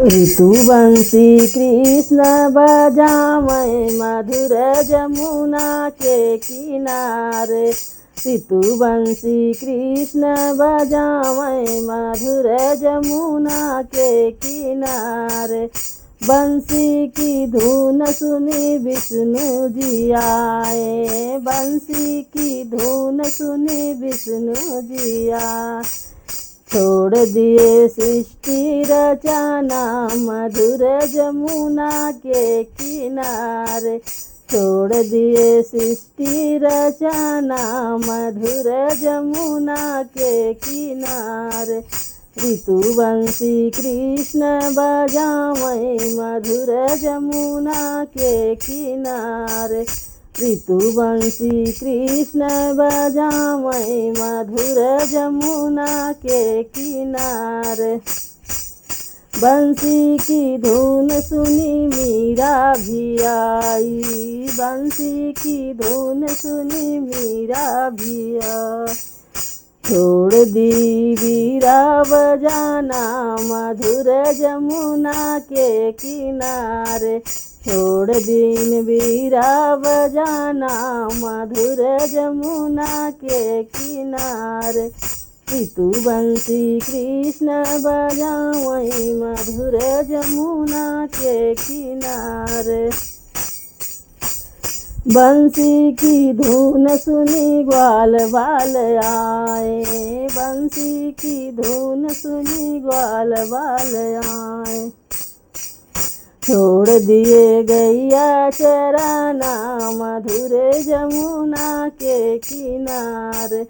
ऋतुवंशी कृष्ण बजावे मधुर जमुना के किनारे। ऋतुवंशी कृष्ण बजावे मधुर जमुना के किनारे। बंसी की धुन सुनी विष्णु जी आए। बंसी की धुन सुनी विष्णु जी आए। छोड़ दिए सृष्टि रचना मधुर जमुना के किनारे। छोड़ दिए सृष्टि रचना मधुर जमुना के किनारे। ऋतुवंशी कृष्ण बजावे मधुर जमुना के किनारे। ऋतुवंशी कृष्ण बजावे मधुर जमुना के किनारे। बंसी की धुन सुनी मीरा भी आई। बंसी की धुन सुनी मीरा भी आई। छोड़ दी वीरा बजाना मधुर जमुना के किनारे। छोड़ दीन वीरा बजाना मधुर जमुना के किनारे। ऋतुवंशी कृष्ण बजावे मधुर जमुना के किनारे। बंसी की धुन सुनी ग्वाल बाल आए। बंसी की धुन सुनी ग्वाल बाल आए। छोड़ दिए गैया चराना मधुर जमुना के किनारे।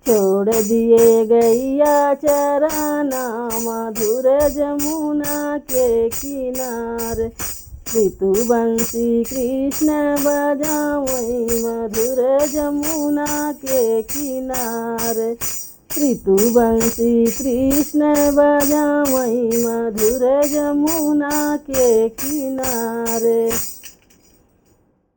छोड़ दिए गैया चराना मधुर जमुना के किनारे। ऋतुवंशी कृष्ण बजावे मधुर जमुना के किनारे। ऋतुवंशी कृष्ण बजावे मधुर जमुना के किनारे।